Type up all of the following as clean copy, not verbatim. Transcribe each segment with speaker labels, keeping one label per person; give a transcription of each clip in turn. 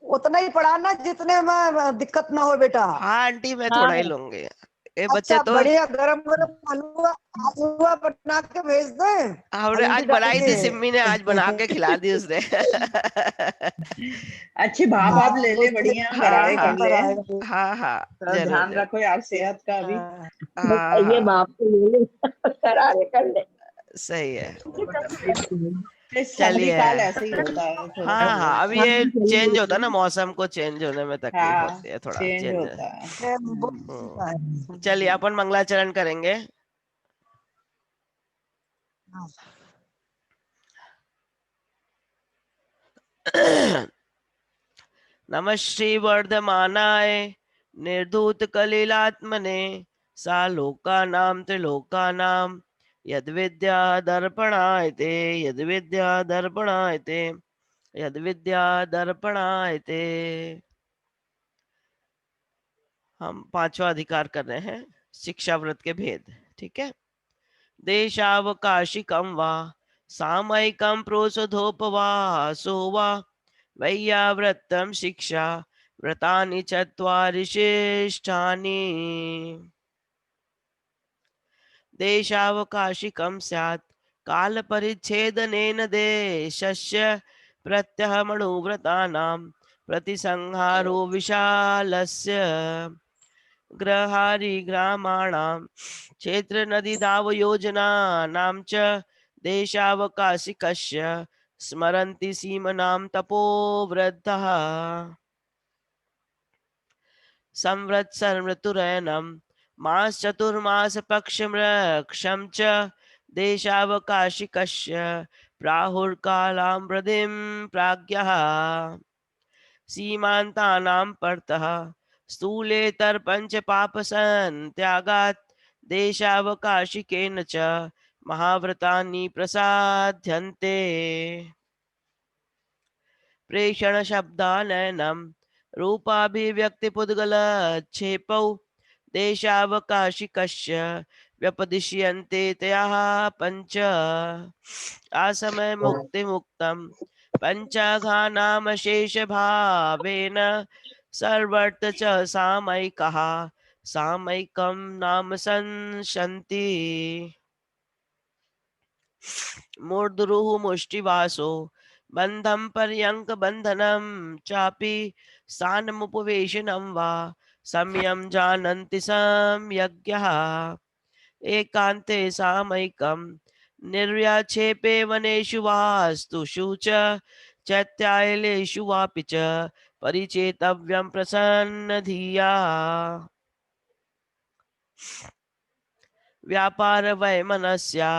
Speaker 1: उतना ही पढ़ाना जितने में दिक्कत ना हो बेटा।
Speaker 2: हाँ आंटी मैं थोड़ा ही
Speaker 3: हाँ
Speaker 2: लूंगी, ये बच्चे
Speaker 1: अच्छा
Speaker 2: तो।
Speaker 1: बढ़िया गरम गरम हलवा, हलवा बना के भेज दे,
Speaker 2: हमने आज
Speaker 1: हल्दी डाल
Speaker 2: बनाई
Speaker 1: के।
Speaker 2: थी, सिम्मी ने आज बना के खिला दी उसने।
Speaker 3: अच्छी भाप आप
Speaker 1: हाँ
Speaker 3: ले ले,
Speaker 1: उससे
Speaker 3: बढ़िया
Speaker 2: हाँ
Speaker 3: गरारे कर
Speaker 2: हाँ
Speaker 3: ले।
Speaker 1: आएगा।
Speaker 2: हाँ हाँ,
Speaker 3: तो
Speaker 2: जरूर
Speaker 3: ध्यान
Speaker 2: जरूर।
Speaker 3: रखो यार सेहत का भी।
Speaker 1: हाँ,
Speaker 2: हाँ
Speaker 3: ये
Speaker 2: हाँ,
Speaker 3: बाप को ले ले करारे कर ले।
Speaker 2: सही है।
Speaker 3: ये सर्दी
Speaker 2: चलिए।
Speaker 3: काल ऐसे ही होता है थोड़ा सा
Speaker 2: हाँ
Speaker 3: वो।
Speaker 2: हाँ, अब ये चेंज होता है ना, मौसम को चेंज होने में तकलीफ
Speaker 3: हाँ
Speaker 2: होती है थोड़ा,
Speaker 3: चेंज
Speaker 2: चेंज।
Speaker 3: होता है।
Speaker 1: ये होता
Speaker 2: चलिए
Speaker 1: है।
Speaker 2: अपन मंगलाचरण करेंगे।
Speaker 1: हाँ,
Speaker 2: नमः श्री वर्धमानाय निर्धूत कलिलात्मने सालोकानां त्रिलोकानां यद्विद्या दर्पणाय ते, यद्विद्या दर्पणाय ते, यद्विद्या दर्पणाय ते। हम पांचवा अधिकार कर रहे हैं, शिक्षा व्रत के भेद। ठीक है। देशावकाशिकं वा सामयिकं प्रोसधोपवासो वा वैयावृत्तं शिक्षा व्रतानि चत्वारि श्रेष्ठानि। देशावकाशिकं स्यात् कालपरिच्छेदनेन देशस्य प्रत्यहमणुव्रतानां प्रतिसंहारो विशालस्य ग्रहारि ग्रामाणां क्षेत्र नदी दाव योजनानां च देशावकाशिकस्य स्मरन्ति सीमनां तपोवृद्धः संवत्सरऋतुरयनं मासचतुर्मासपक्षमृक्षं च देशावकाशिकस्य प्राहुर्कालां वृद्धिं प्राज्ञः सीमान्तानां परतः स्थूलेतरपञ्च पापसन्त्यागात् देशावकाशिकेन च महाव्रतानि प्रसाध्यन्ते। प्रेषणशब्दानयनं रूपाभिव्यक्तिपुद्गलक्षेपौ देशावकाशिकस्य व्यपदिश्यन्ते तया पञ्च आसमयमुक्तिमुक्तं पञ्चाघानामशेषभावेन सर्वत्र च सामयिकः सामयिकं नाम संशन्ति मूर्धरुः मुष्टिवासो बन्धं पर्यङ्कबन्धनं चापि स्थानमुपवेशनं वा सम्यं जानन्ति सम्यग्यः एकान्ते सामयिकं निर्व्याक्षेपे वनेषु वास्तुषु च चैत्यायलेषु वापि च परिचेतव्यं प्रसन्नधिया व्यापार वैमनस्या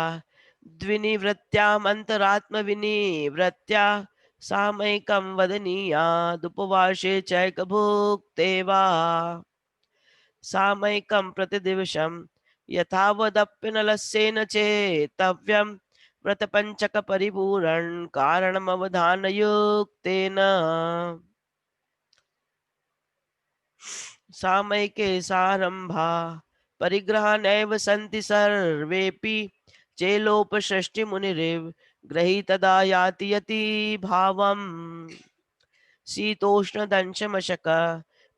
Speaker 2: द्विनिवृत्त्यामन्तरात्मविनिवृत्त्या सामयिकं वदनीयादुपवासे चैकभुक्ते वा सामयिकं प्रतिदिवसं यथावदप्यनलस्येन चेतव्यं व्रतपञ्चकपरिपूरणं कारणमवधानयुक्तेन सामयिके सारंभा परिग्रहानैव सन्ति सर्वेऽपि चेलोपषष्टिमुनिरेव गृहीतदा याति यति भावम् शीतोष्णदंशमशक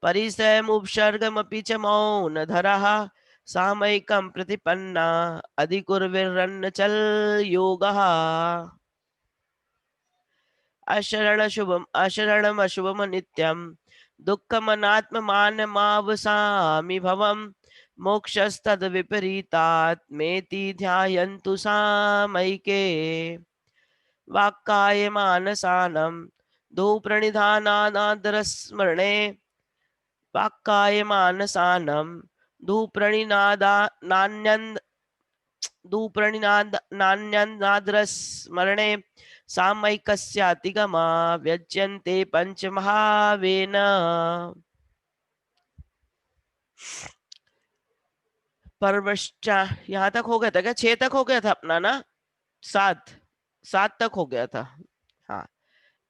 Speaker 2: परिसयमुपसर्गमपि च मौनधरः सामयिकं प्रतिपन्ना अधिकुर्विरन्नचल योगः अशरणशुभम अशरणमशुभमनित्यं दुःखमनात्ममानमावसामि भवं मोक्षस्तद्विपरीतात्मेति ध्यायन्तु सामयिके वाक्कायमानसानं धूप्रणिधानानादरस्मरणे वाक्कायमानसानं धूप्रणिनादा नान्यन् धूप्रणिनादरस्मरणे सामयिकस्यातिगमा व्यज्यन्ते पंचमहावेन। परवश्चा यहाँ तक हो गया था क्या? 6 तक हो गया था अपना ना? 7 7 तक हो गया था। हाँ।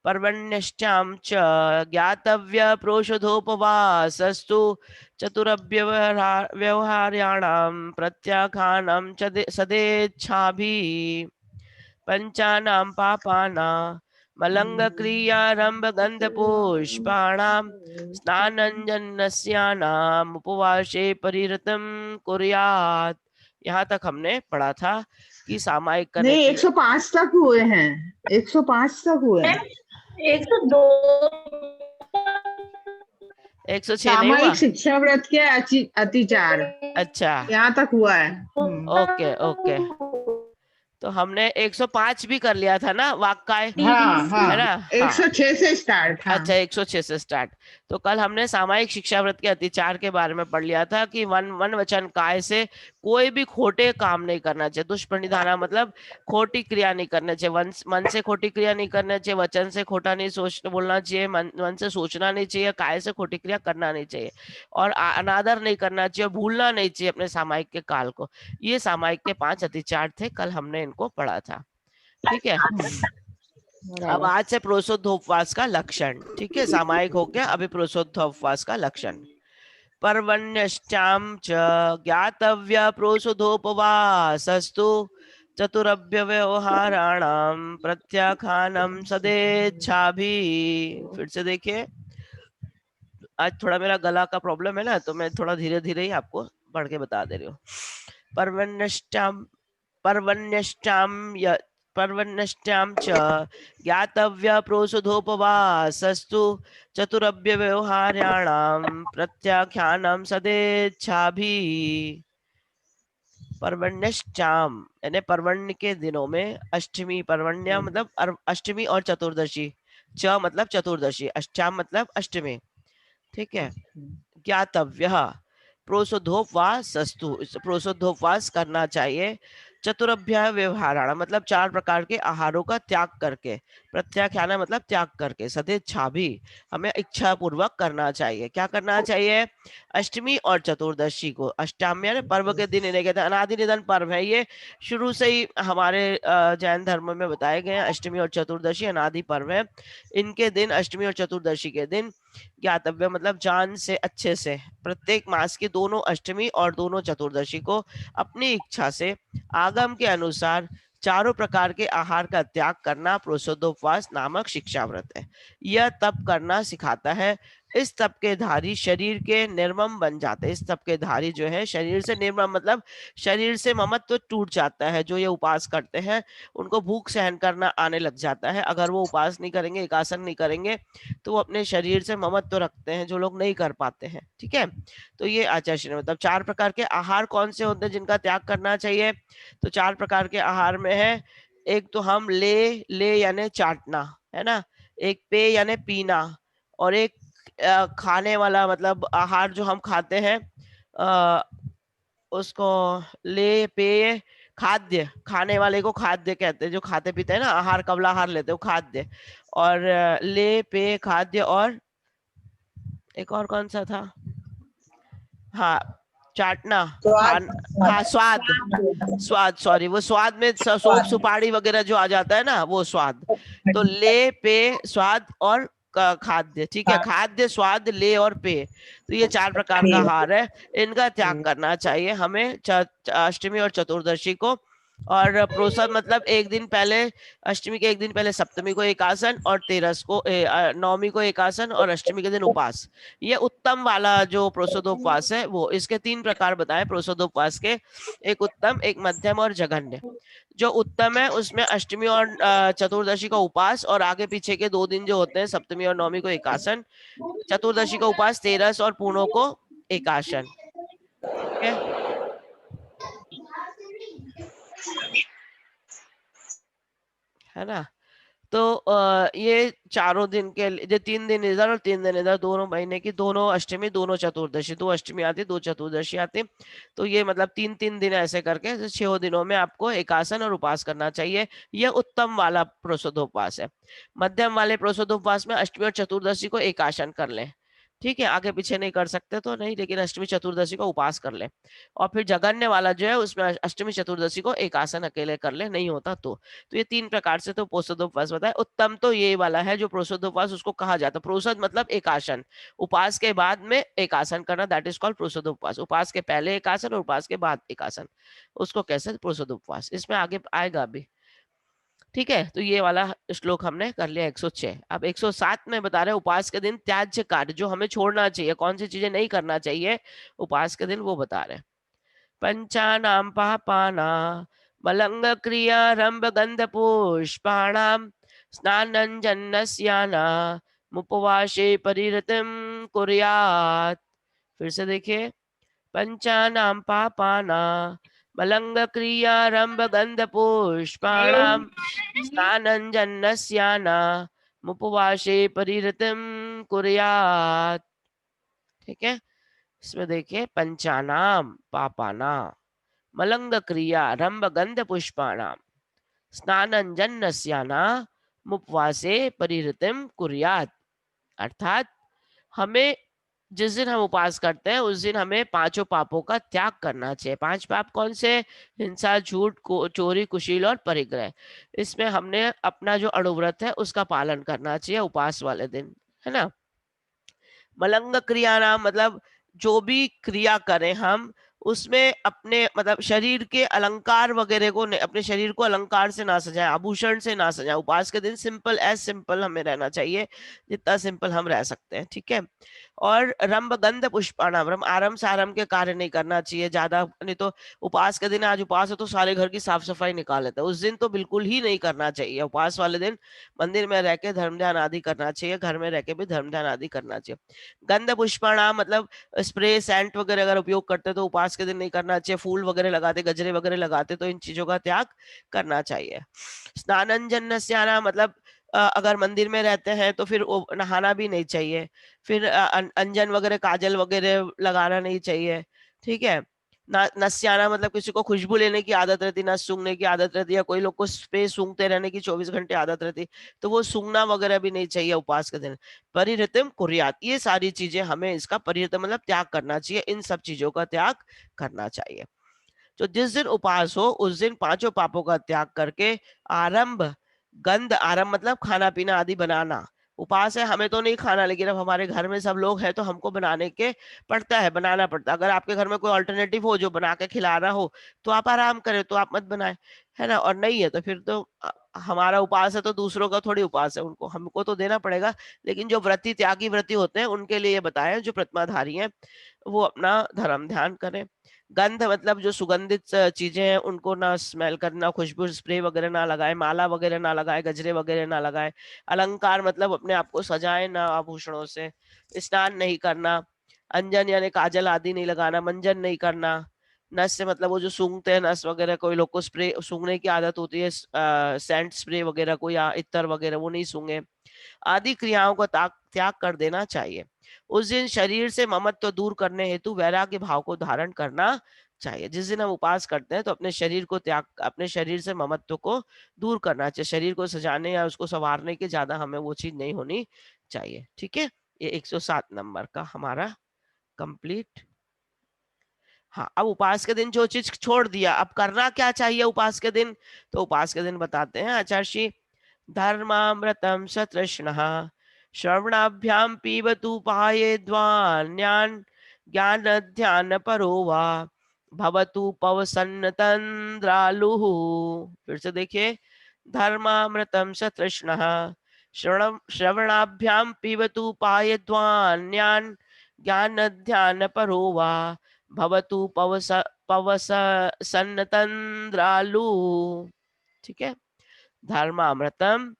Speaker 2: पर्वण्यश्चाम च ज्ञातव्य प्रोषधोपवासस्तु चतुरव्यवहार्याणां प्रत्याखानं च सदेच्छाभिः पंचानां पापानां मलंग क्रियारंभ गंध पुष्पाणाम स्नानंजनस्यानाम उपवासे परिरतम कुर्यात्। यहाँ तक हमने पढ़ा था कि सामायिक करने
Speaker 4: नहीं,
Speaker 2: के लिए
Speaker 4: 105 तक हुए हैं, 105 तक हुए हैं।
Speaker 3: 102
Speaker 2: 106 नहीं हुआ।
Speaker 4: सामयिक शिक्षा व्रत के अतिचार
Speaker 2: अच्छा
Speaker 4: यहाँ तक हुआ है।
Speaker 2: ओके ओके, तो हमने 105 भी कर लिया था ना वाक्य,
Speaker 4: हाँ
Speaker 2: है
Speaker 4: हाँ,
Speaker 2: ना। हाँ
Speaker 4: 106 से स्टार्ट। हाँ
Speaker 2: अच्छा 106 से स्टार्ट। तो कल हमने सामायिक शिक्षा व्रत के अतिचार के बारे में पढ़ लिया था कि वन वचन काय से कोई भी खोटे काम नहीं करना चाहिए। दुष्प्रणिधाना मतलब खोटी क्रिया नहीं करना चाहिए, मन से खोटी क्रिया नहीं करना चाहिए, वचन से खोटा नहीं बोलना चाहिए, मन से सोचना नहीं चाहिए, काय से खोटी क्रिया करना नहीं चाहिए, और अनादर नहीं करना चाहिए, भूलना नहीं चाहिए अपने सामायिक के काल को। ये सामायिक के 5 अतिचार थे, कल हमने इनको पढ़ा था। ठीक है, अब आज से प्रोसोद्धोपवास का लक्षण। ठीक है, सामायिक हो गया, अभी प्रोसोद्धोपवास का लक्षण। पर्वण्यश्चाम च ज्ञातव्य प्रोसोद्धोपवासस्तु चतुरव्यवहाराणाम प्रत्याख्यानम सदेच्छाभि। फिर से देखिए, आज थोड़ा मेरा गला का प्रॉब्लम है ना, तो मैं थोड़ा धीरे धीरे ही आपको पढ़ के बता दे रही हूँ। पर्वण्यश्चाम पर्वण्यश्चाम च ज्ञातव्य प्रोसुधोपवासस्तु चतुरव्यवहार्याणाम प्रत्याख्यानम सदेच्छाभि। पर्वण्यश्चाम यानी पर्वण्य के दिनों में अष्टमी, पर्वण्य मतलब अष्टमी और चतुर्दशी, च मतलब चतुर्दशी, अष्टाम मतलब अष्टमी। ठीक है, ज्ञातव्य प्रोसोद्धोपवासस्तु, प्रोसोद्धोपवास करना चाहिए। चतुरभ्य व्यवहाराण मतलब 4 प्रकार के आहारों का त्याग करके, प्रत्याख्यान मतलब त्याग करके, सदेच्छा भी हमें इच्छा पूर्वक करना चाहिए। क्या करना चाहिए? अष्टमी और चतुर्दशी को, अष्टमी यानी पर्व के दिन, इन्हें कहते हैं अनादि निधन पर्व है। ये शुरू से ही हमारे जैन धर्म में बताए गए हैं, अष्टमी और चतुर्दशी अनादि पर्व है। इनके दिन, अष्टमी और चतुर्दशी के दिन ज्ञातव्य मतलब जान से, अच्छे से, प्रत्येक मास की दोनों अष्टमी और दोनों चतुर्दशी को अपनी इच्छा से आगम के अनुसार चारों प्रकार के आहार का त्याग करना प्रोसोद्धोपवास नामक शिक्षा व्रत है। यह तप करना सिखाता है। इस तप के धारी शरीर के निर्मम बन जाते हैं। इस तप के धारी जो है शरीर से निर्मम मतलब शरीर से ममत्व टूट जाता है। जो ये उपास करते हैं उनको भूख सहन करना आने लग जाता है। अगर वो उपास नहीं करेंगे, एकासन नहीं करेंगे, तो वो अपने शरीर से ममत्व रखते हैं, जो लोग नहीं कर पाते हैं। ठीक है, तो ये आचार्य मतलब 4 प्रकार के आहार कौन से होते हैं जिनका त्याग करना चाहिए? तो 4 प्रकार के आहार में है, एक तो हम ले यानी चाटना, है ना, एक पे यानी पीना, और एक खाने वाला मतलब आहार जो हम खाते हैं उसको ले पे, खाद्य, खाने वाले को खाद्य कहते हैं, जो खाते पीते हैं ना, आहार कबला आहार लेते हैं, खाद्य। और ले पे खाद्य, और एक और कौन सा था? हाँ, चाटना, खान, हाँ स्वाद, स्वाद, सॉरी, वो स्वाद में सोप सुपारी वगैरह जो आ जाता है ना, वो स्वाद। तो ले पे स्वाद और खाद्य। ठीक है, खाद्य, स्वाद, ले और पे, तो ये 4 प्रकार का आहार है, इनका त्याग करना चाहिए हमें अष्टमी और चतुर्दशी को। और प्रोसद मतलब एक दिन पहले, अष्टमी के एक दिन पहले सप्तमी को एकासन, और तेरस को नवमी को एकासन, और अष्टमी के दिन उपास। ये उत्तम वाला जो प्रोसदोपवास है वो, इसके 3 प्रकार बताए प्रोसदोपवास के, एक उत्तम, एक मध्यम और जघन्य। जो उत्तम है उसमें अष्टमी और चतुर्दशी का उपास, और आगे पीछे के 2 दिन जो होते हैं सप्तमी और नवमी को एकासन, चतुर्दशी का उपास, तेरस और पूर्णों को एकासन। ठीक है, है ना। तो ये चारों दिन के लिए, 3 दिन इधर और 3 दिन इधर, दोनों महीने की दोनों अष्टमी, दोनों चतुर्दशी, 2 अष्टमी आती, 2 चतुर्दशी आती, तो ये मतलब 3-3 दिन ऐसे करके 6 दिनों में आपको एकासन और उपास करना चाहिए। यह उत्तम वाला प्रोसोद्धोपवास है। मध्यम वाले प्रोसोद्धोपवास में अष्टमी और चतुर्दशी को एकासन कर लें। ठीक है, आगे पीछे नहीं कर सकते तो नहीं, लेकिन अष्टमी चतुर्दशी को उपास कर ले। और फिर जघन्य वाला जो है उसमें अष्टमी चतुर्दशी को एकासन अकेले कर ले, नहीं होता तो ये 3 प्रकार से तो प्रोसोद्धोपवास बताया। उत्तम तो ये वाला है जो प्रोसोद्धोपवास उसको कहा जाता है। प्रोसद मतलब एकासन, उपास के बाद में एकासन करना, दैट इज कॉल्ड प्रोसोद्धोपवास। उपास के पहले एकासन और उपास के बाद एकासन, उसको कैसे प्रोसोद्धोपवास, इसमें आगे आएगा अभी। ठीक है, तो ये वाला श्लोक हमने कर लिया 106। अब 107 में बता रहे हैं उपवास के दिन त्याज्य कार्य, जो हमें छोड़ना चाहिए, कौन सी चीजें नहीं करना चाहिए उपवास के दिन, वो बता रहे हैं। पंचानां पापाना मलंग क्रियारंभ गंध पुष्पाणाम स्नानंजन्नस्याना मुपवासे परिरतिम कुर्यात्। फिर से देखिए, पंचानां पापाना मलंग क्रियारंभ गंध पुष्पाणाम स्नानंजन्नस्याना मुपवासे परिरतिम कुर्यात्। ठीक है, इसमें देखिए, पंचानाम पापाना मलंग क्रिया रंभ गंध पुष्पाणाम स्नानंजन्नस्याना मुपवासे परिहृतिम कुर्यात्। अर्थात हमें जिस दिन हम उपवास करते हैं उस दिन हमें पांचों पापों का त्याग करना चाहिए। पांच पाप कौन से? हिंसा, झूठ, चोरी, कुशील और परिग्रह। इसमें हमने अपना जो अणुव्रत है उसका पालन करना चाहिए उपवास वाले दिन, है ना। मलंग क्रिया नाम मतलब जो भी क्रिया करें हम उसमें अपने मतलब शरीर के अलंकार वगैरह को अपने शरीर को अलंकार से ना सजाएं, आभूषण से ना सजाएं। उपवास के दिन सिंपल एज सिंपल हमें रहना चाहिए, जितना सिंपल हम रह सकते हैं। ठीक है, और रंभ गंध पुष्पाणाम, आरंभ से आरंभ के कार्य नहीं करना चाहिए ज्यादा, नहीं तो उपवास के दिन, आज उपवास है तो सारे घर की साफ सफाई निकाल लेते हैं, उस दिन तो बिल्कुल ही नहीं करना चाहिए। उपवास वाले दिन मंदिर में रह के धर्म ध्यान आदि करना चाहिए, घर में रह के भी धर्म ध्यान आदि करना चाहिए। गंध पुष्पाणाम मतलब स्प्रे सेंट वगैरह अगर उपयोग करते तो उपवास के दिन नहीं करना चाहिए। फूल वगैरह लगाते, गजरे वगैरह लगाते तो इन चीजों का त्याग करना चाहिए। स्नानंजन्नस्याना मतलब अगर मंदिर में रहते हैं तो फिर नहाना भी नहीं चाहिए। फिर अंजन वगैरह, काजल वगैरह लगाना नहीं चाहिए। ठीक है, नस्याना मतलब किसी को खुशबू लेने की आदत रहती, नस सूंघने की आदत रहती, या कोई लोग को स्प्रे सूंघते रहने की 24 घंटे आदत रहती, तो वो सूंघना वगैरह भी नहीं चाहिए उपवास के दिन। परिहृतम कुर्यात, ये सारी चीजें हमें इसका परिहृतम मतलब त्याग करना चाहिए, इन सब चीजों का त्याग करना चाहिए। तो जिस दिन उपवास हो उस दिन पांचों पापों का त्याग करके आरंभ गंध, आरंभ मतलब खाना पीना आदि बनाना। उपवास है, हमें तो नहीं खाना, लेकिन अब हमारे घर में सब लोग हैं तो हमको बनाने के पड़ता है, बनाना पड़ता है। अगर आपके घर में कोई अल्टरनेटिव हो जो बना के खिला रहा हो तो आप आराम करें, तो आप मत बनाए, है ना। और नहीं है तो फिर तो हमारा उपवास है तो दूसरों का थोड़ी उपवास है, उनको हमको तो देना पड़ेगा। लेकिन जो व्रती, त्यागी व्रती होते हैं उनके लिए ये बताया, जो प्रतिमाधारी हैं वो अपना धर्म ध्यान करें। गंध मतलब जो सुगंधित चीजें हैं उनको ना स्मेल करना, खुशबू स्प्रे वगैरह ना लगाए, माला वगैरह ना लगाए, गजरे वगैरह ना लगाए। अलंकार मतलब अपने आप को सजाए ना आभूषणों से। स्नान नहीं करना, अंजन यानी काजल आदि नहीं लगाना, मंजन नहीं करना। नस से मतलब वो जो सूंघते हैं नस वगैरह, कोई लोग को स्प्रे सूंघने की आदत होती है, सेंट स्प्रे वगैरह को या इत्र वगैरह, वो नहीं सूंघे। आदि क्रियाओं को त्याग कर देना चाहिए। उस दिन शरीर से ममत्व दूर करने हेतु वैराग्य भाव को धारण करना चाहिए। जिस दिन हम उपवास करते हैं तो अपने शरीर को त्याग, अपने शरीर से ममत्व को दूर करना चाहिए। शरीर को सजाने या उसको संवारने के ज्यादा हमें वो चीज नहीं होनी चाहिए। ठीक है, ये 107 नंबर का हमारा कंप्लीट। हाँ, अब उपवास के दिन जो चीज छोड़ दिया, अब करना क्या चाहिए उपवास के दिन? तो उपवास के दिन बताते हैं आचार्य, धर्मामृतम सतृष्णः श्रवणाभ्याम पीबतु पायेद्वान्यान् ज्ञान ध्यान परो वा भवतु पवसन्न तंद्रालुः। फिर से देखिए, धर्मामृतम सतृष्णः श्रवणाभ्याम पीबतु पायेद्वान्यान् ज्ञान ध्यान परो वा भवतु पवसन्न तंद्रालुः। ठीक है, धर्मामृतम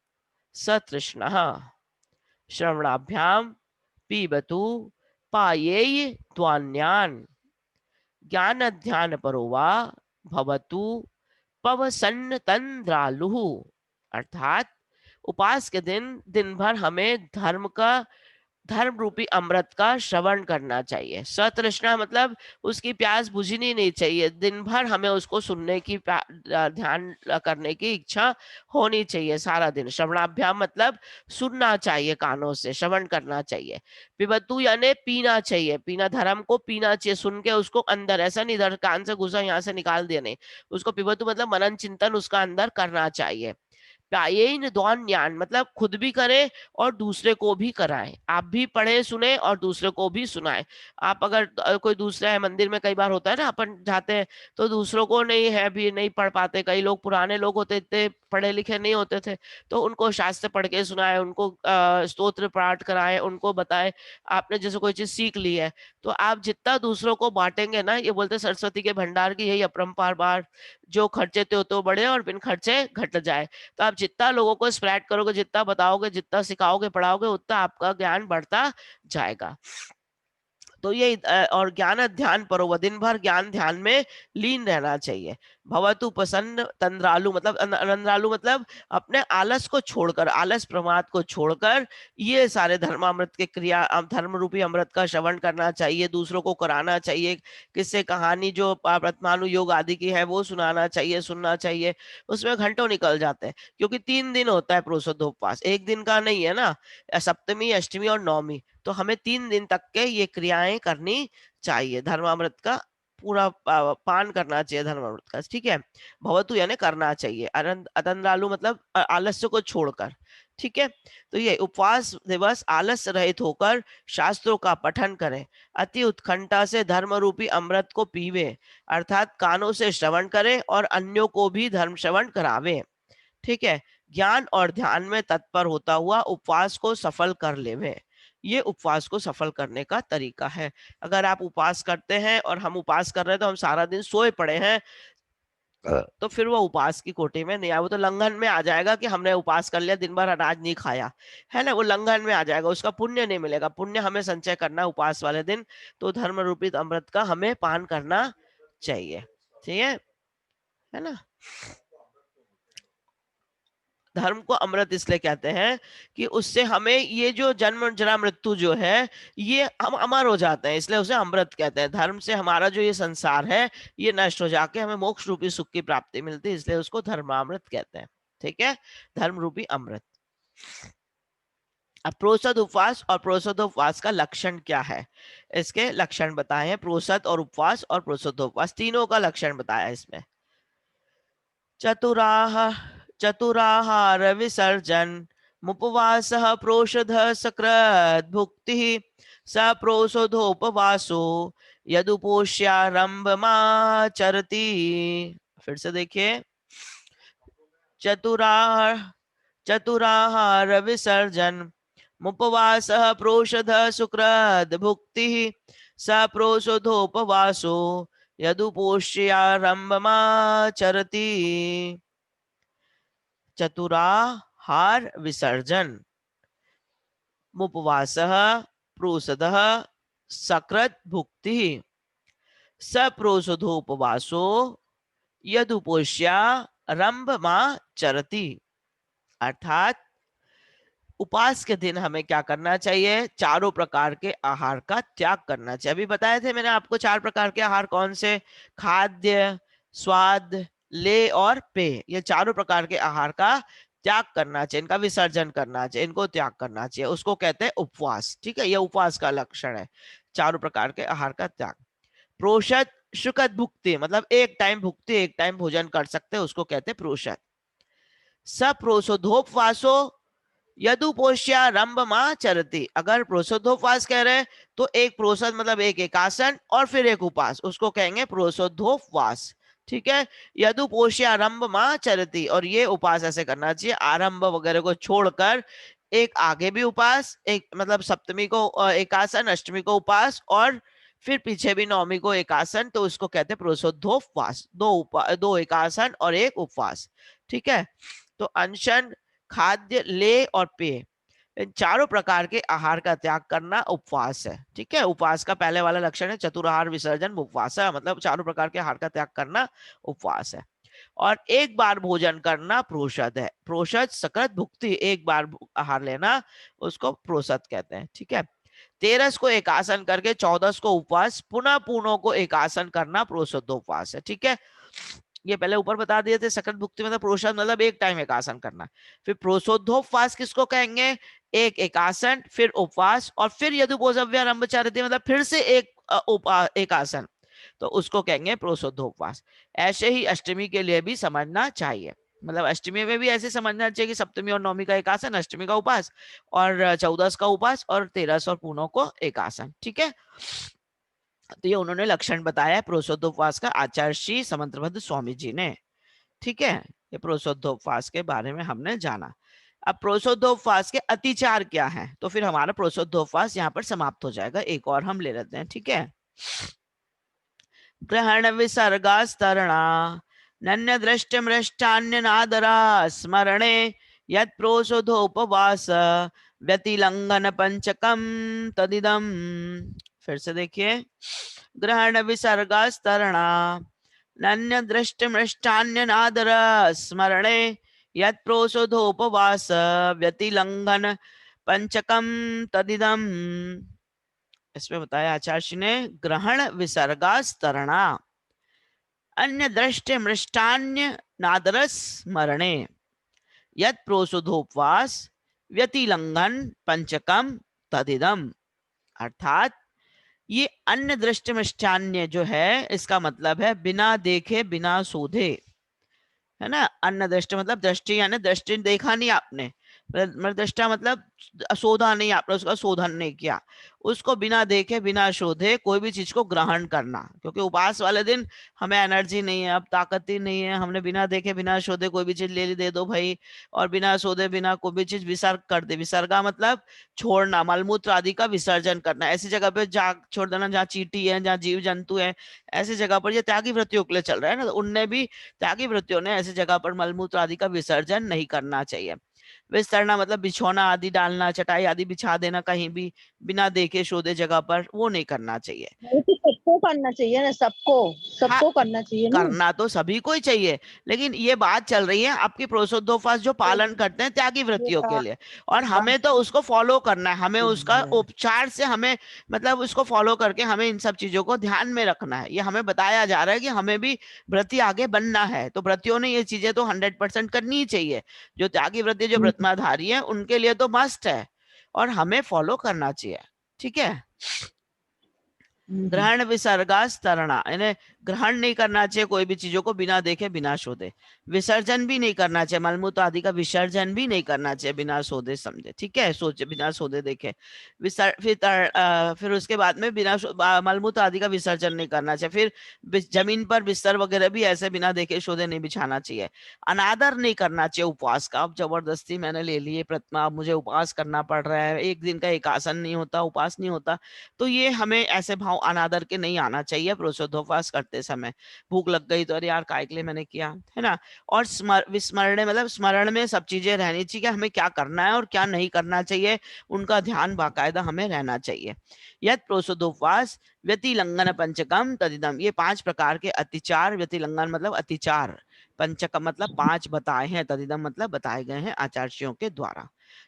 Speaker 2: सतृष्णः श्रवणाभ्याम पीबतु पायेय त्वान्यान् ज्ञान ध्यान परो वा भवतु पवसन्न तंद्रालुः। अर्थात उपवास के दिन दिन भर हमें धर्म रूपी अमृत का श्रवण करना चाहिए। सतृष्णा मतलब उसकी प्यास बुझनी नहीं चाहिए, दिन भर हमें उसको सुनने की, ध्यान करने की इच्छा होनी चाहिए सारा दिन। श्रवणाभ्याम मतलब सुनना चाहिए, कानों से श्रवण करना चाहिए। पिबतु यानी पीना चाहिए, पीना, धर्म को पीना चाहिए, सुन के उसको अंदर, ऐसा नहीं इधर कान से घुसा यहाँ से निकाल दिया, नहीं, उसको पिबतु मतलब मनन चिंतन उसका अंदर करना चाहिए। पायेन द्वान ज्ञान मतलब खुद भी करें और दूसरे को भी कराएं। आप भी पढ़े सुने और दूसरे को भी सुनाएं। आप अगर कोई दूसरा है, मंदिर में कई बार होता है ना, अपन जाते हैं तो दूसरों को नहीं है भी नहीं पढ़ पाते, कई लोग पुराने लोग होते, इतने पढ़े लिखे नहीं होते थे, तो उनको शास्त्र पढ़ के सुनाए, उनको स्तोत्र पाठ कराए, उनको बताए आपने जैसे कोई चीज सीख ली है तो आप जितना दूसरों को बांटेंगे ना, ये बोलते हैं सरस्वती के भंडार की यही अपरंपार बार, जो खर्चे तो बढ़े और बिन खर्चे घट जाए। तो आप जितना लोगों को स्प्रेड करोगे, जितना बताओगे, जितना सिखाओगे पढ़ाओगे, उतना आपका ज्ञान बढ़ता जाएगा। तो ये और ज्ञान ध्यान परो, दिन भर ज्ञान ध्यान में लीन रहना चाहिए। भवतु प्रसन्न तंद्रालु, मतलब तंद्रालु मतलब अपने आलस को छोड़कर, आलस प्रमाद को छोड़कर ये सारे धर्मामृत के क्रिया, धर्म रूपी अमृत का श्रवण करना चाहिए, दूसरों को कराना चाहिए, किससे कहानी जो वर्तमानु योग आदि की है वो सुनाना चाहिए, सुनना चाहिए। उसमें घंटों निकल जाते हैं, क्योंकि 3 दिन होता है प्रोशोद्धोपवास, एक दिन का नहीं है ना, सप्तमी अष्टमी और नवमी, तो हमें 3 दिन तक के ये क्रियाएं करनी चाहिए, धर्मामृत का पूरा पान करना चाहिए धर्मामृत का, ठीक है। भवतु यानी करना चाहिए, अतंद्रालु मतलब आलस्य को छोड़कर, ठीक है। तो ये उपवास दिवस आलस्य रहित होकर शास्त्रों का पठन करें, अति उत्कंठा से धर्म रूपी अमृत को पीवे, अर्थात कानों से श्रवण करें और अन्यों को भी धर्म श्रवण करावे, ठीक है। ज्ञान और ध्यान में तत्पर होता हुआ उपवास को सफल कर लेवे, ये उपवास को सफल करने का तरीका है। अगर आप उपवास करते हैं और हम उपवास कर रहे हैं तो हम सारा दिन सोए पड़े हैं, तो फिर वो उपवास की कोटि में नहीं आया, वो तो लंघन में आ जाएगा कि हमने उपवास कर लिया, दिन भर अनाज नहीं खाया, है ना, वो लंघन में आ जाएगा, उसका पुण्य नहीं मिलेगा। पुण्य हमें संचय करना है उपवास वाले दिन, तो धर्म रूपी अमृत का हमें पान करना चाहिए, ठीक है ना। धर्म को अमृत इसलिए कहते हैं कि उससे हमें ये जो जन्म जरा मृत्यु जो है ये हम अमर हो जाते हैं, इसलिए उसे अमृत कहते हैं। धर्म से हमारा जो ये संसार है ये नष्ट हो जाके हमें मोक्ष रूपी सुख की प्राप्ति मिलती है, इसलिए उसको धर्मामृत कहते हैं, ठीक है, धर्म रूपी अमृत। अब प्रोसद उपवास और प्रोसदोपवास का लक्षण क्या है, इसके लक्षण बताए हैं, प्रोसद और उपवास और प्रोसदोपवास तीनों का लक्षण बताया इसमें। चतुराहार विसर्जन मुपवासः प्रोषधः सकृद् भुक्तिः स प्रोषधोपवासो यदुपोष्यारंभमाचरति। फिर से देखिए, चतुराहार विसर्जन मुपवासः प्रोषधः सकृद् भुक्तिः स प्रोषधोपवासो यदुपोष्यारंभमाचरति। चतुराहार विसर्जन मुपवासः प्रोषधः सकृत् भुक्तिः सप्रोषधोपवासो यदुपोष्यारंभमाचरति। अर्थात उपवास के दिन हमें क्या करना चाहिए, चारों प्रकार के आहार का त्याग करना चाहिए। अभी बताए थे मैंने आपको 4 प्रकार के आहार कौन से, खाद्य, स्वाद, ले और पेय, ये चारों प्रकार के आहार का त्याग करना चाहिए, इनका विसर्जन करना चाहिए, इनको त्याग करना चाहिए, उसको कहते हैं उपवास, ठीक है। यह उपवास का लक्षण है, चारों प्रकार के आहार का त्याग। प्रोषद शुकत भुक्ति मतलब एक टाइम भुक्ति, एक टाइम भोजन कर सकते हैं, उसको कहते हैं प्रोषद। सप्रोषधोपवासो यदुपोष्यारंभमाचरति, अगर प्रोषदोपवास कह रहे हैं तो एक प्रोषद मतलब एक एकासन और फिर एक उपवास, उसको कहेंगे प्रोषदोपवास, ठीक है। यदुपोष्यारंभमाचरति, और ये उपवास ऐसे करना चाहिए, आरंभ वगैरह को छोड़कर एक आगे भी उपवास, एक मतलब सप्तमी को एकासन, अष्टमी को उपवास और फिर पीछे भी नवमी को एकासन, तो उसको कहते हैं प्रोषदोपवास, दो एकासन और एक उपवास, ठीक है। तो अनशन, खाद्य, ले और पेय, इन चारों प्रकार के आहार का त्याग करना उपवास है, ठीक है। उपवास का पहले वाला लक्षण है चतुराहार विसर्जन उपवास है, मतलब चारों प्रकार के आहार का त्याग करना उपवास है। और एक बार भोजन करना प्रोषद है, प्रोषद सकृत भुक्ति, एक बार आहार लेना उसको प्रोषद कहते हैं, ठीक है। 13 को एकासन करके 14 को उपवास, पुनः पूर्णों को एकासन करना प्रोषदोपवास है, ठीक है। ये पहले ऊपर बता दिए थे, सकृत भुक्ति मतलब प्रोषद मतलब एक टाइम एकासन करना। फिर प्रोषदोपवास किसको कहेंगे, एक एकासन फिर उपवास और फिर यदुपोषव्यारंभमाचरति मतलब फिर से एक एकासन, तो उसको कहेंगे प्रोषदोपवास। ऐसे ही अष्टमी के लिए भी समझना चाहिए, मतलब अष्टमी में भी ऐसे समझना चाहिए कि सप्तमी और नवमी का एकासन, अष्टमी का उपवास और 14 का उपवास और 13 और पूर्णों को एकासन, ठीक है। तो ये उन्होंने लक्षण बताया प्रोषदोपवास का आचार्य श्री समंतभद्र स्वामी जी ने, ठीक है, ये प्रोसोद्धोपवास के बारे में हमने जाना। अब प्रोसोद्धोपवास के अतिचार क्या है, तो फिर हमारा प्रोसोद्धोपवास यहाँ पर समाप्त हो जाएगा। एक और हम ले लेते हैं, ठीक है। ग्रहण विसर्गास्तरणा नन्य दृष्टि मृष्टान्य नादरा स्मरणे यत् प्रोसोधोपवास व्यतिलंघन पंचकम तदिदम। फिर से देखिए, ग्रहण विसर्गास्तरणा नन्य दृष्टि मृष्टान्य नादर स्मरणे यत् प्रोसोधोपवास व्यतिलंघन पंचकम तदिदम। इसमें बताया आचार्य ने, ग्रहण विसर्गास्तरणा अन्य दृष्टि मृष्टान्य नादरस स्मरणे यत् प्रोसुधोपवास व्यतिलंघन पंचकम तदिदम। अर्थात ये अन्य दृष्टि मृष्टान्य जो है, इसका मतलब है बिना देखे बिना शोधे, है ना। अन्न दृष्टि मतलब दृष्टि, यानी दृष्टि देखा नहीं आपने, दृष्टा मतलब शोधा नहीं आपने, उसका शोधन नहीं किया, उसको बिना देखे बिना शोधे कोई भी चीज को ग्रहण करना। क्योंकि उपवास वाले दिन हमें एनर्जी नहीं है, अब ताकत ही नहीं है, हमने बिना देखे बिना शोधे कोई भी चीज ले ली दे दो भाई, और बिना शोधे बिना कोई भी चीज विसर्ग कर दे। विसर्गा मतलब छोड़ना, मलमूत्र आदि का विसर्जन करना। ऐसी जगह पे जा छोड़ देना जहाँ चींटी है, जहाँ जीव जंतु है, ऐसी जगह पर। ये त्यागी वृत्तियों के लिए चल रहा है ना, तो उनने भी, त्यागी वृत्तियों ने ऐसी जगह पर मलमूत्र आदि का विसर्जन नहीं करना चाहिए। विस्तरना मतलब बिछौना आदि डालना, चटाई आदि बिछा देना कहीं भी बिना देखे शोधे जगह पर, वो नहीं करना चाहिए।
Speaker 1: वो तो सबको करना चाहिए ना, सबको
Speaker 2: हाँ,
Speaker 1: सबको करना चाहिए ना।
Speaker 2: करना तो सभी को ही चाहिए, लेकिन ये बात चल रही है आपकी प्रोसोद्धोपवास जो पालन करते हैं त्यागी वृत्तियों के लिए, और हमें तो उसको फॉलो करना है, हमें उसका उपचार से, हमें मतलब उसको फॉलो करके हमें इन सब चीजों को ध्यान में रखना है। ये हमें बताया जा रहा है कि हमें भी व्रती आगे बनना है, तो व्रतियों ने ये चीजें तो 100% करनी ही चाहिए। जो त्यागी व्रती, जो व्रतमाधारी है, उनके लिए तो मस्ट है और हमें फॉलो करना चाहिए, ठीक है। ग्रहण विसर्गास्तरणा, यानी ग्रहण नहीं करना चाहिए कोई भी चीजों को बिना देखे बिना शोधे। विसर्जन भी नहीं करना चाहिए, मलमूत्र आदि का विसर्जन भी नहीं करना चाहिए बिना शोधे समझे, ठीक है, सोचे बिना शोधे देखे। फिर उसके बाद में बिना मलमूत्र आदि का विसर्जन नहीं करना चाहिए। फिर जमीन पर बिस्तर वगैरह भी ऐसे बिना देखे शोधे नहीं बिछाना चाहिए। अनादर नहीं करना चाहिए उपवास का। अब जबरदस्ती मैंने ले लिए प्रतिमा, अब मुझे उपवास करना पड़ रहा है, एक दिन का एक आसन नहीं होता, उपवास नहीं होता, तो ये हमें ऐसे भाव अनादर के नहीं आना चाहिए प्रोसोद्धोपवास करते समय। भूख लग गई तो अरे यार काय के लिए मैंने किया, है ना। और विस्मरण मतलब स्मरण में सब चीजें रहनी चाहिए कि हमें क्या करना है और क्या नहीं करना चाहिए, उनका ध्यान बाकायदा हमें रहना चाहिए। यद प्रोसोद्धोपवास व्यतिलंघन पंचकम तदिदम, ये 5 प्रकार के अतिचार, व्यतिलंघन मतलब अतिचार, पंचकम मतलब 5 बताए हैं, तदिदम मतलब बताए गए हैं आचार्यों के द्वारा,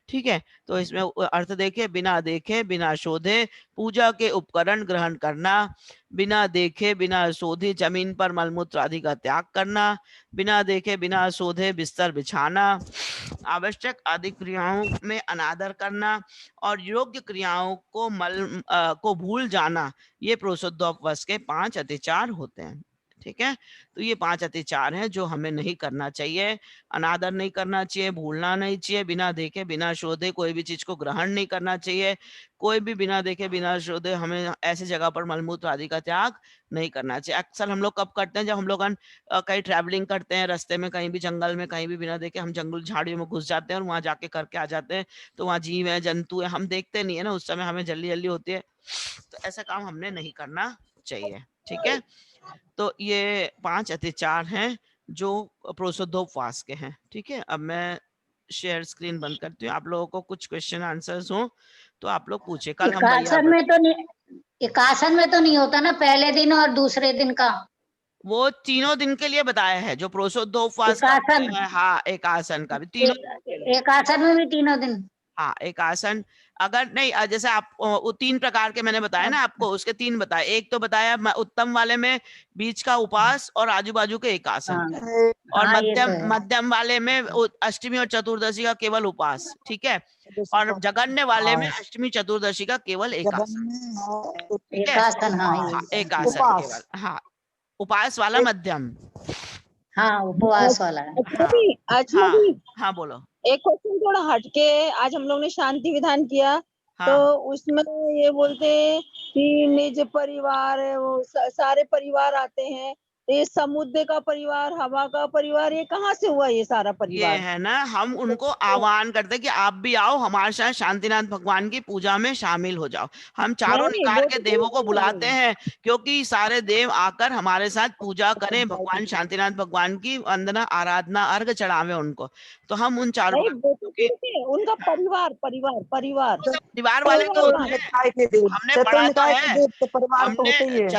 Speaker 2: ठीक है। तो इसमें अर्थ देखे, बिना देखे बिना शोधे पूजा के उपकरण ग्रहण करना, बिना देखे बिना शोधे जमीन पर मलमूत्र आदि का त्याग करना, बिना देखे बिना शोधे बिस्तर बिछाना, आवश्यक आदि क्रियाओं में अनादर करना, और योग्य क्रियाओं को भूल जाना, ये प्रोसोद्धोपवास के 5 अतिचार होते हैं, ठीक है। तो ये 5 अतिचार हैं जो हमें नहीं करना चाहिए। अनादर नहीं करना चाहिए, भूलना नहीं चाहिए, बिना देखे बिना शोधे कोई भी चीज को ग्रहण नहीं करना चाहिए, कोई भी बिना देखे बिना शोधे हमें ऐसी जगह पर मलमूत्र आदि का त्याग नहीं करना चाहिए। अक्सर हम लोग कब करते हैं, जब हम लोग कहीं ट्रैवलिंग करते हैं, रास्ते में कहीं भी जंगल में कहीं भी बिना देखे हम जंगल झाड़ियों में घुस जाते हैं और वहां जाके करके आ जाते हैं, तो वहां जीव है जंतु है, हम देखते नहीं है ना, उस समय हमें जल्दी जल्दी होती है, तो ऐसा काम हमने नहीं करना चाहिए, ठीक है। तो ये 5 अतिचार हैं जो प्रोसोद्धोपवास के हैं, ठीक है। अब मैं शेयर स्क्रीन बंद करती हूँ, आप लोगों को कुछ क्वेश्चन आंसर्स हो तो आप लोग पूछे। कल हम
Speaker 5: एकासन में तो नहीं, एकासन में तो नहीं होता ना पहले दिन और दूसरे दिन का,
Speaker 2: वो तीनों दिन के लिए बताया है जो प्रोसोद्धोपवास करते
Speaker 5: एकासन,
Speaker 2: हैं। हाँ, एक आसन का भी तीनों,
Speaker 5: एकासन में भी तीनों दिन।
Speaker 2: हाँ एक आसन, अगर नहीं जैसे आप 3 प्रकार के मैंने बताया ना आपको, उसके 3 बताए। एक तो बताया उत्तम वाले में बीच का उपास और आजू बाजू के एक आसन,
Speaker 5: हाँ,
Speaker 2: और
Speaker 5: हाँ, ये तो
Speaker 2: मध्यम
Speaker 5: है।
Speaker 2: मध्यम वाले में अष्टमी और चतुर्दशी का केवल उपास, ठीक है। और जगन्य वाले में अष्टमी चतुर्दशी का केवल एक आसन, ठीक है।
Speaker 5: एकासन, हाँ
Speaker 2: हाँ,
Speaker 5: ये,
Speaker 2: एक आसन केवल, हाँ उपास वाला मध्यम।
Speaker 5: हाँ उपवास वाला है।
Speaker 1: अच्छा भी, अच्छा
Speaker 2: हाँ
Speaker 1: भी,
Speaker 2: हाँ बोलो।
Speaker 1: एक क्वेश्चन थोड़ा हटके, आज हम लोग ने शांति विधान किया, तो
Speaker 2: हाँ
Speaker 1: उसमें ये बोलते हैं कि निज परिवार है, वो सारे परिवार आते हैं,
Speaker 6: ये समुद्र का परिवार, हवा का परिवार, ये कहाँ से हुआ ये सारा
Speaker 2: ये
Speaker 6: परिवार?
Speaker 2: है ना, हम उनको आह्वान करते हैं कि आप भी आओ हमारे साथ शांतिनाथ भगवान की पूजा में शामिल हो जाओ। हम चारों
Speaker 6: नहीं,
Speaker 2: निकाल
Speaker 6: वो
Speaker 2: के
Speaker 6: तो
Speaker 2: देवों को
Speaker 6: ठीक है।
Speaker 2: बुलाते हैं क्योंकि सारे देव आकर हमारे साथ पूजा करें, भगवान शांतिनाथ भगवान की वंदना आराधना अर्घ चढ़ावे उनको। तो हम उन चारों
Speaker 6: नहीं, वो तो
Speaker 2: क्योंकि
Speaker 6: ठीक है, उनका परिवार परिवार परिवार
Speaker 2: वो सब परिवार वाले तो
Speaker 6: परिवार
Speaker 2: होते हैं,
Speaker 1: निकाय के देव,
Speaker 2: हमने
Speaker 1: चतुर
Speaker 2: पढ़ा तो
Speaker 1: निकाय के
Speaker 2: है,
Speaker 1: देव तो परिवार तो
Speaker 2: हमने
Speaker 1: होते ही है।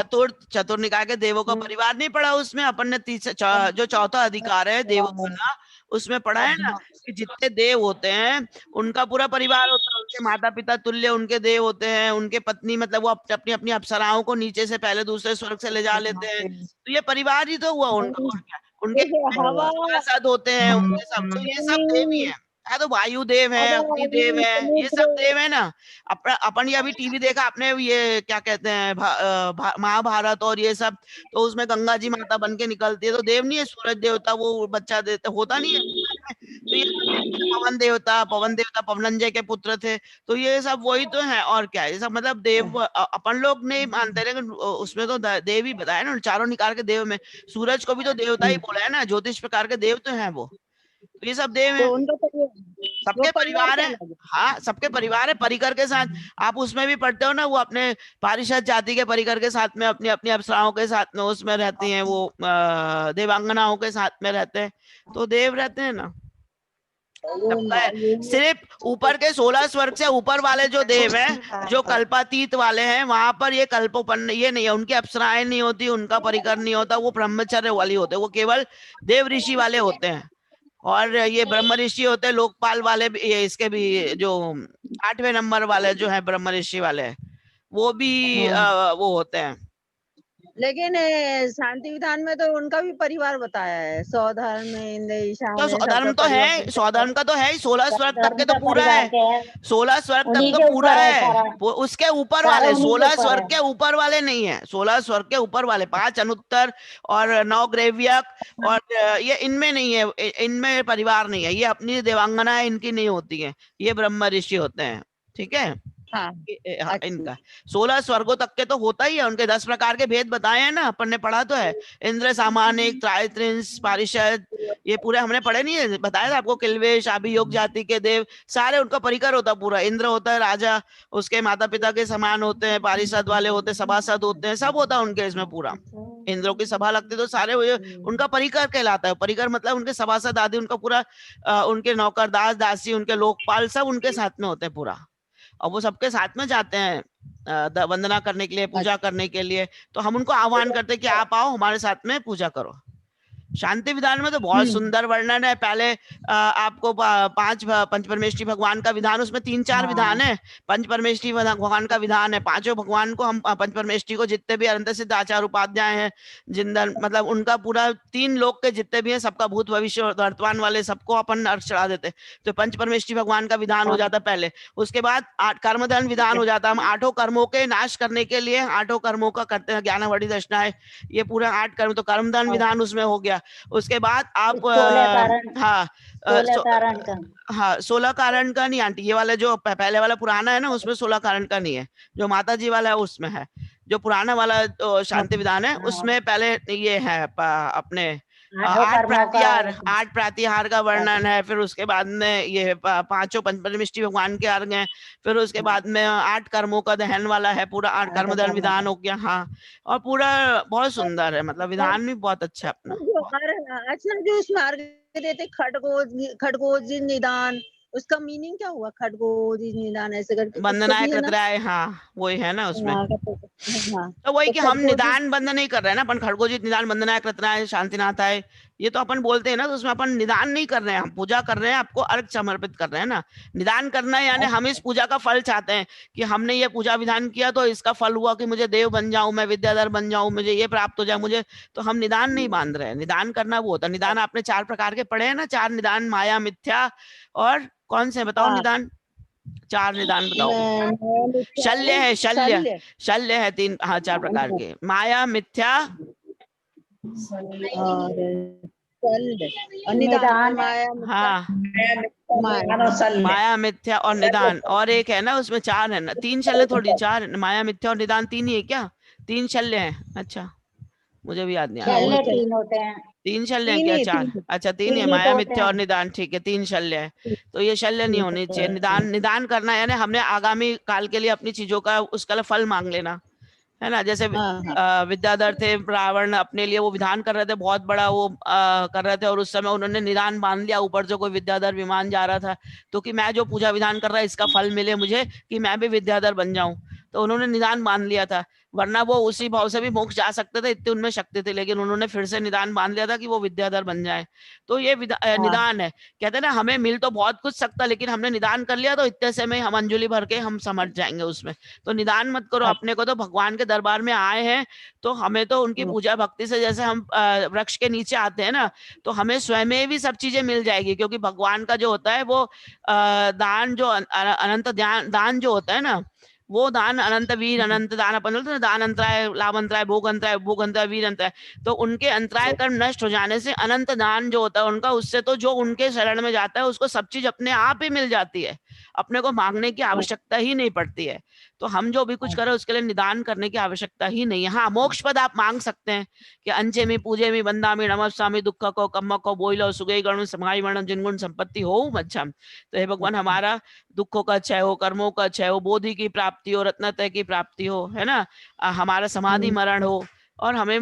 Speaker 2: चतुर निकाय के देवों का परिवार नहीं पढ़ा उसमें, अपन ने जो चौथा अधिकार है देवों का, उसमें पढ़ा है ना कि जितने देव होते हैं उनका पूरा परिवार होता है, उनके माता पिता तुल्य उनके देव होते हैं, उनके पत्नी मतलब वो अपनी अपनी अप्सराओं को नीचे से पहले दूसरे स्वर्ग से ले जा लेते हैं, तो ये परिवार ही तो हुआ उनका, और क्या उनके
Speaker 6: देखिए, हवा
Speaker 2: सभासद होते हैं उनके सब, तो ये सब देव ही है। हाँ, तो वायु देव है, अग्नि देव है, ये सब देव है ना। अपन ये अभी टीवी देखा आपने, ये क्या कहते हैं महाभारत और ये सब, तो उसमें गंगा जी माता बन के निकलती है, तो देव नहीं है, सूरज देवता वो बच्चा देता होता नहीं है। तो ये पवन देवता पवनंजय के पुत्र थे, तो ये सब वही तो है, और क्या है ये सब, मतलब देव अपन लोग नहीं मानते, लेकिन उसमें तो देव ही बताया ना, चारों निकाल के देव में सूरज को भी तो देवता ही बोला है ना, ज्योतिष प्रकार के देव तो हैं वो, तो ये सब देव
Speaker 6: तो
Speaker 2: हैं,
Speaker 6: उनका
Speaker 2: सबके परिवार है।
Speaker 6: कहलाता
Speaker 2: हाँ, सबके परिवार है, परिकर के साथ। आप उसमें भी पढ़ते हो ना, वो अपने पारिषद जाति के परिकर के साथ में अपनी अपनी अप्सराओं के साथ में उसमें रहती हैं, वो देवांगनाओं के साथ में रहते हैं, तो देव रहते हैं ना सबका है। सिर्फ ऊपर के 16 स्वर्ग से ऊपर वाले जो देव हैं, जो कल्पातीत वाले हैं, वहां पर ये कल्पोपन्न ये नहीं है, उनकी अप्सराएं नहीं होती, उनका परिकर नहीं होता, वो ब्रह्मचर्य वाली होते, वो केवल देव ऋषि वाले होते हैं। और ये ब्रह्म ऋषि होते हैं, लोकपाल वाले भी, ये इसके भी जो 8वें नंबर वाले जो है ब्रह्म ऋषि वाले, वो भी वो होते हैं।
Speaker 6: लेकिन शांति विधान में तो उनका भी परिवार बताया है, सौधर्म इंद्र ईशान,
Speaker 2: तो स्वधर्म तो है, स्वधर्म का तो है ही, 16 स्वर्ग तक के तो पूरा है, 16 स्वर्ग तक तो पूरा है, उसके ऊपर वाले 16 स्वर्ग के ऊपर वाले नहीं है, 16 स्वर्ग के ऊपर वाले 5 अनुत्तर और 9 ग्रेव्यक, और ये इनमें नहीं है, इनमें परिवार नहीं है, ये अपनी देवांगना है, इनकी नहीं होती है, ये ब्रह्म ऋषि होते हैं, ठीक है।
Speaker 6: हाँ,
Speaker 2: इनका 16 स्वर्गों तक के तो होता ही है, उनके 10 प्रकार के भेद बताए हैं ना, अपन ने पढ़ा तो है, इंद्र सामानिक त्रायत्रिंस पारिषद, ये पूरे हमने पढ़े नहीं है, बताया था आपको, किल्वेश अभियोग जाति के देव सारे उनका परिकर होता पूरा, इंद्र होता है राजा, उसके माता पिता के समान होते हैं, पारिषद वाले होते हैं, सभासद होते हैं, सब होता है उनके इसमें पूरा, इंद्रों की सभा लगती तो सारे उनका परिकर कहलाता है, परिकर मतलब उनके सभासद आदि, उनका पूरा उनके नौकर दास दासी, उनके लोकपाल सब उनके साथ में होते हैं पूरा, और वो सबके साथ में जाते हैं वंदना करने के लिए, पूजा करने के लिए, तो हम उनको आह्वान करते हैं कि आप आओ हमारे साथ में पूजा करो। शांति विधान में तो बहुत सुंदर वर्णन है, पहले आपको 5 पंचपरमेष्ठी भगवान का विधान, उसमें 3-4 विधान है, पंचपरमेष्ठी भगवान का विधान है, 5 भगवान को हम पंचपरमेष्ठी को जितने भी अनंत सिद्ध आचार्य उपाध्याय हैं, जिंदन मतलब उनका पूरा 3 लोक के जितने भी हैं, सबका भूत भविष्य वर्तमान वाले सबको अपन अर्घ चढ़ा देते, तो पंचपरमेष्ठी भगवान का विधान हो जाता पहले, उसके बाद 8 कर्मधन विधान हो जाता, हम 8 कर्मों के नाश करने के लिए 8 कर्मों का करते हैं, ज्ञानावड़ी दशनाएं, ये पूरा 8 कर्म, तो कर्मधन विधान उसमें हो गया। उसके बाद आप 16 कारण का नहीं आंटी, ये वाला जो पहले वाला पुराना है ना, उसमें 16 कारण का नहीं है, जो माता जी वाला है उसमें है, जो पुराना वाला शांति विधान है उसमें पहले ये है अपने 8 प्रातिहार का वर्णन है, फिर उसके बाद में ये 5 पंचपरमेष्ठी भगवान के अर्घ हैं, फिर उसके बाद में 8 कर्मों का दहन वाला है, पूरा 8 कर्मदहन विधान हो गया। हाँ, और पूरा बहुत सुंदर है, मतलब विधान भी बहुत अच्छा है अपना।
Speaker 6: अच्छा, जो उसमें अर्घ देते खडगोज निदान, उसका मीनिंग क्या हुआ? खडगोज निदान ऐसे करके
Speaker 2: वंदनाएं कृतराय, हाँ वही है ना उसमें। तो वही कि हम निदान बंद नहीं कर रहे हैं ना, अपन खडगोजित निदान वंदनाएं कृतराय शांतिनाथ आए, ये तो अपन बोलते हैं ना, तो उसमें अपन निदान नहीं कर रहे हैं, हम पूजा कर रहे हैं, आपको अर्घ समर्पित कर रहे हैं ना। निदान करना है यानी हम इस पूजा का फल चाहते हैं कि हमने ये पूजा विधान किया तो इसका फल हुआ कि मुझे देव बन जाऊं, मैं विद्याधर बन जाऊं, मुझे ये प्राप्त हो जाए मुझे, तो हम निदान नहीं बांध रहे हैं। निदान करना वो होता है, निदान आपने 4 प्रकार के पढ़े हैं ना, 4 निदान, माया, मिथ्या और कौन से बताओ निदान, 4 निदान बताओ। शल्य है, शल्य है 3, हाँ 4 प्रकार के, माया, मिथ्या
Speaker 6: निदान,
Speaker 2: हाँ माया मिथ्या और निदान, और एक है ना उसमें 4 है ना, 3 शल्य थोड़ी 4, माया मिथ्या और निदान 3 ही है क्या? 3 शल्य है, अच्छा मुझे भी याद नहीं आ रहा।
Speaker 5: शल्य 3 होते हैं।
Speaker 2: 3 शल्य हैं
Speaker 6: तीन
Speaker 2: क्या?
Speaker 6: ही,
Speaker 2: 4?
Speaker 6: तीन।
Speaker 2: अच्छा 3 है,
Speaker 5: तीन ही
Speaker 2: माया
Speaker 5: तो
Speaker 2: मिथ्या
Speaker 5: होते
Speaker 2: और
Speaker 5: हैं।
Speaker 2: निदान, ठीक है 3 शल्य है। तो ये शल्य नहीं होनी चाहिए। निदान, निदान करना यानी हमने आगामी काल के लिए अपनी चीजों का उसका फल मांग लेना, है ना। जैसे
Speaker 6: हाँ,
Speaker 2: विद्याधर थे, रावण अपने लिए वो विधान कर रहे थे, बहुत बड़ा वो कर रहे थे, और उस समय उन्होंने निदान बांध लिया ऊपर से कोई विद्याधर विमान जा रहा था, तो कि मैं जो पूजा विधान कर रहा है इसका फल मिले मुझे, कि मैं भी विद्याधर बन जाऊं, तो उन्होंने निदान बांध लिया था। वरना वो उसी भाव से भी मोक्ष जा सकते थे, इतनी उनमें शक्ति थी, लेकिन उन्होंने फिर से निदान बांध लिया था कि वो विद्याधर बन जाए। तो ये निदान है। कहते हैं ना, हमें मिल तो बहुत कुछ सकता, लेकिन हमने निदान कर लिया तो इतने से में हम अंजलि भर के हम समझ जाएंगे उसमें। तो निदान मत करो। अपने को तो भगवान के दरबार में आए हैं, तो हमें तो उनकी पूजा भक्ति से, जैसे हम वृक्ष के नीचे आते हैं ना, तो हमें स्वयं भी सब चीजें मिल जाएगी, क्योंकि भगवान का जो होता है वो दान, जो अनंत दान जो होता है ना, वो दान अनंत वीर अनंत दान, अपन बोलते हैं दान अंतराय, लाभ अंतराय, भोग अंतराय, भोग अंतराय, वीर अंतराय। तो उनके अंतराय कर्म नष्ट हो जाने से अनंत दान जो होता है उनका, उससे तो जो उनके शरण में जाता है उसको सब चीज अपने आप ही मिल जाती है, अपने को मांगने की आवश्यकता ही नहीं पड़ती है। तो हम जो भी कुछ करें उसके लिए निदान करने की आवश्यकता ही नहीं है। हाँ, मोक्ष पद आप मांग सकते हैं कि अंचे में पूजे में बंदा में नमः स्वामी दुख को कम्म को बोलो सुगई गण समाई वर्ण जिनगुण संपत्ति हो मच्छम। तो हे भगवान, हमारा दुखों का क्षय हो, कर्मों का क्षय हो, बोधि की प्राप्ति हो, रत्नत्रय की प्राप्ति हो, है ना, हमारा समाधि मरण हो, और हमें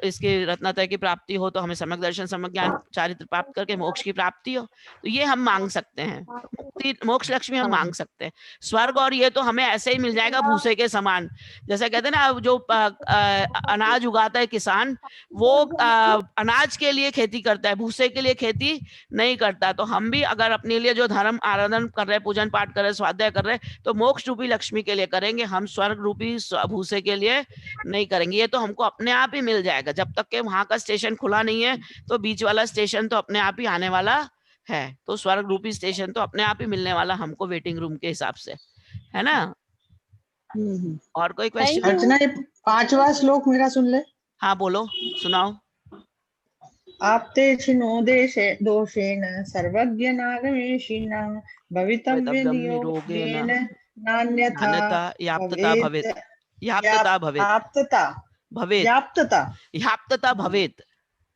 Speaker 2: इसके रत्नत्रय की प्राप्ति हो, तो हमें सम्यक दर्शन, सम्यक ज्ञान, चारित्र प्राप्त करके मोक्ष की प्राप्ति हो। तो ये हम मांग सकते हैं, मुक्ति मोक्ष लक्ष्मी हम मांग सकते हैं। स्वर्ग और ये तो हमें ऐसे ही मिल जाएगा भूसे के समान। जैसे कहते हैं ना, जो अनाज उगाता है किसान, वो अनाज के लिए खेती करता है, भूसे के लिए खेती नहीं करता। तो हम भी अगर अपने लिए जो धर्म आराधन कर रहे हैं, पूजन पाठ कर रहे हैं, स्वाध्याय कर रहे हैं, तो मोक्ष रूपी लक्ष्मी के लिए करेंगे, हम स्वर्ग रूपी भूसे के लिए नहीं करेंगे। ये तो हमको अपने आप ही मिल जाएगा, जब तक के वहां का स्टेशन खुला नहीं है, तो बीच वाला स्टेशन तो अपने आप ही आने वाला है। तो स्वर्ग रूपी स्टेशन तो अपने आप ही मिलने वाला हमको, वेटिंग रूम के हिसाब से, है ना। और कोई क्वेश्चन?
Speaker 4: अर्चना, ये 5वां श्लोक मेरा सुन ले।
Speaker 2: हाँ बोलो, सुनाओ।
Speaker 4: आपते छिनो देशे दोषेण सर्वज्ञ नागमेशिना भवितव्य नियोगेन नान्यथा
Speaker 2: याप्तता भवेत्, याप्तता भवेत्,
Speaker 4: याप्तता
Speaker 2: भवेत्,
Speaker 4: याप्तता
Speaker 2: याप्तता भवेत्,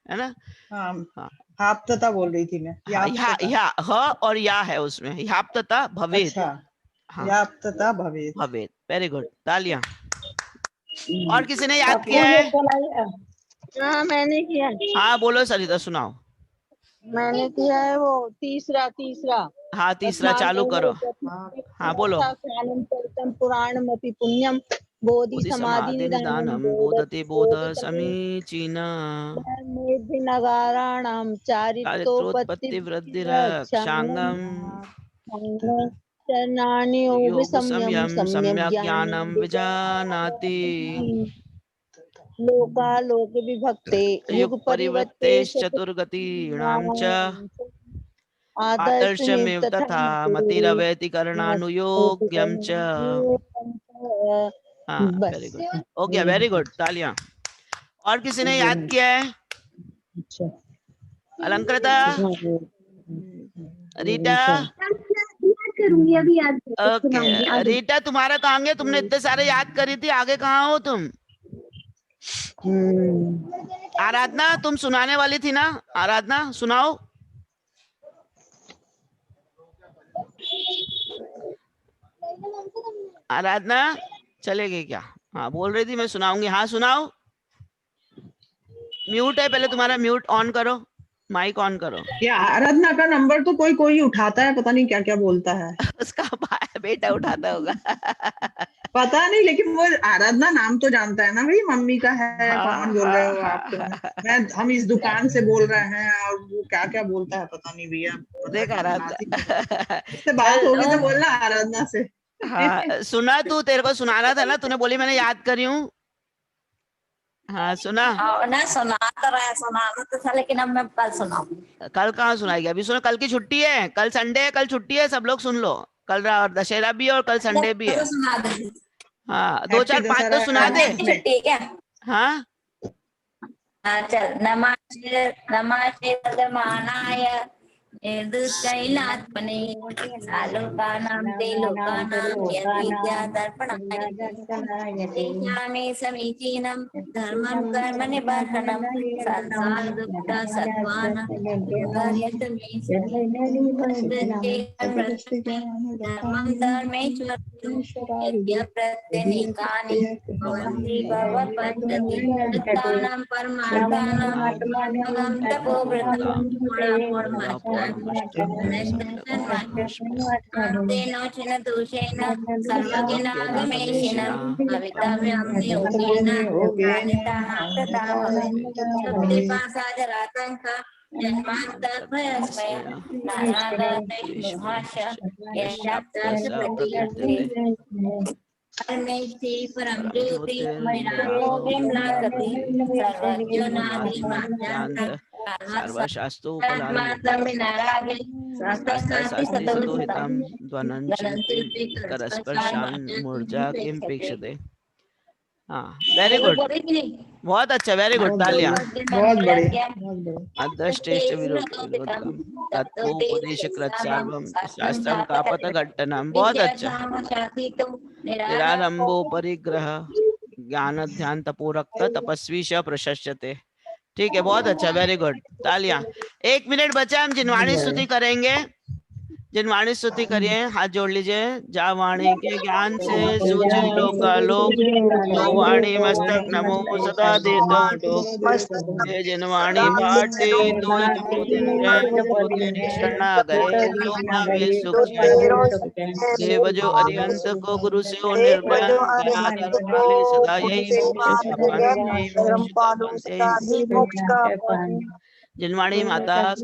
Speaker 2: है ना।
Speaker 4: हाँ, याप्तता बोल रही थी मैं।
Speaker 2: या ह और या है उसमें, याप्तता भवेत्।
Speaker 4: अच्छा, याप्तता भवेत्।
Speaker 2: भवेत्, वेरी गुड, तालियां। और किसी ने याद किया है?
Speaker 6: हाँ, मैंने किया।
Speaker 2: हाँ बोलो सरिता, सुनाओ।
Speaker 6: मैंने किया है वो तीसरा।
Speaker 2: हाँ तीसरा चालू करो। हाँ बोलो।
Speaker 6: पुराण मपि पुण्यम बोधि समाधि
Speaker 2: निदानम बोधते बोध समीचीना
Speaker 6: नगाराणाम
Speaker 2: चारित्रोत्पत्ति वृद्धि रक्षांगम
Speaker 6: योग
Speaker 2: संयम सम्यक ज्ञानम विजानाति
Speaker 6: लोकालोक विभक्ते
Speaker 2: युग परिवृत्ते चतुर्गतीनां च आदर्शमेव तथा मतिरवैति करणानुयोग्यम च। हाँ very good, okay very good, तालियां। और किसी ने याद किया है? अलंकृता, रीटा,
Speaker 1: करूंगी अभी याद
Speaker 2: ओके रीटा तुम्हारा कहाँ गया? तुमने इतने सारे याद करी थी, आगे कहाँ हो तुम? आराधना, तुम सुनाने वाली थी ना? आराधना सुनाओ। आराधना चलेगी क्या? हाँ बोल रही थी मैं सुनाऊंगी। हाँ सुनाओ। म्यूट है, पहले तुम्हारा म्यूट ऑन करो, माइक ऑन करो।
Speaker 4: ये आराधना का नंबर तो कोई कोई उठाता है, पता नहीं क्या क्या बोलता है।
Speaker 2: उसका बेटा उठाता होगा।
Speaker 4: पता नहीं, लेकिन वो आराधना नाम तो जानता है ना भाई, मम्मी का है। कौन बोल रहे हो आप? तो हम इस दुकान से बोल रहे हैं, और वो क्या क्या बोलता है पता नहीं भैया।
Speaker 2: देख आराधना,
Speaker 4: इससे बात होगी तो बोलना आराधना से।
Speaker 2: हाँ सुना, तू तेरे को सुनाना था ना, तूने बोली मैंने याद करी हूँ। हाँ सुना
Speaker 7: ना, सुनाना तो था, लेकिन अब मैं कल सुनाऊंगी।
Speaker 2: कल कहाँ सुनाएगी? अभी सुनो, कल की छुट्टी है, कल संडे है, कल छुट्टी है, सब लोग सुन लो। कल दशहरा भी है और कल संडे भी है। हाँ 2 4 5 तो सुना दे।
Speaker 7: छुट्टी है क्या?
Speaker 2: हाँ
Speaker 7: चल। नमः शिवाय निर्दुष्कैलात्मने आलोकानां ते लोकानां यद्विद्यादर्पणाय तेषामे समीचीनं धर्मं कर्म निबर्हणं संसार दुःख सत्त्वान् विवर्यत मे धर्मं धर्मेश्वरं यद्यप्रत्यनीकानि भवन्ति भवपद्धति तत्तानां परमार्थानां मगं तपोव्रतं तेनोचन दोषेण सर्वज्ञागमेशिनं भवितव्यं योगेन जन्मान्तरभयस्मय परमेष्टि परम ज्योति निरालोकं लाकति सर्वज्ञानादिमाद्यन्त
Speaker 2: सर्वशास्त्रोपलालितं मूर्जा किमपेक्षते। हाँ, वेरी गुड, बहुत अच्छा, वेरी गुड, तालियां।
Speaker 4: बहुत बढ़िया, बहुत बढ़िया।
Speaker 2: अदृष्टेष्ट विरोधम तत्वोपदेशकृत सर्वं शास्त्रं कापतघट्टनम, बहुत अच्छा। निरालंबो परिग्रह ज्ञान ध्यान तपोरक्त तपस्वी च प्रशस्यते। ठीक है, बहुत अच्छा, वेरी गुड, तालियां। 1 मिनट बचा, हम जिनवाणी स्तुति करेंगे। जिनवाणी स्तुति करिए, हाथ जोड़ लीजिए। जा वाणी के ज्ञान से सूझे लोकालोक, तो वाणी मस्तक नमो सदा देता हे जिनवाणी भाटी तो शरणा गए जो पावे सुख देव जो अरिहंत को गुरु से हो निर्भय सदा यही जिनवाणी माता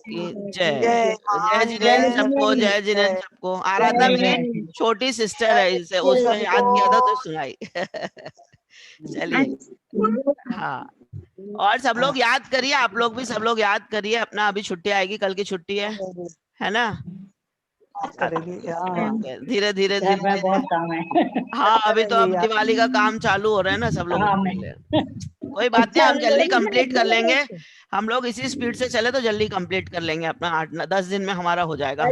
Speaker 2: की जय। जय जिनेन्द्र सबको, जय जिनेन्द्र सबको। आराधना मेरी छोटी सिस्टर है, इसे उसने याद किया था तो सुनाई। चलिए, हाँ, और सब लोग याद करिए, आप लोग भी सब लोग याद करिए अपना। अभी छुट्टी आएगी, कल की छुट्टी है ना? धीरे धीरे
Speaker 3: बहुत काम है।
Speaker 2: हाँ, अभी तो अब दिवाली का काम चालू हो रहा है ना सब लोगों के लिए। कोई बात नहीं, हम जल्दी कंप्लीट कर लेंगे। हम लोग इसी स्पीड से चले तो जल्दी कंप्लीट कर लेंगे अपना। 8-10 दिन में हमारा हो जाएगा।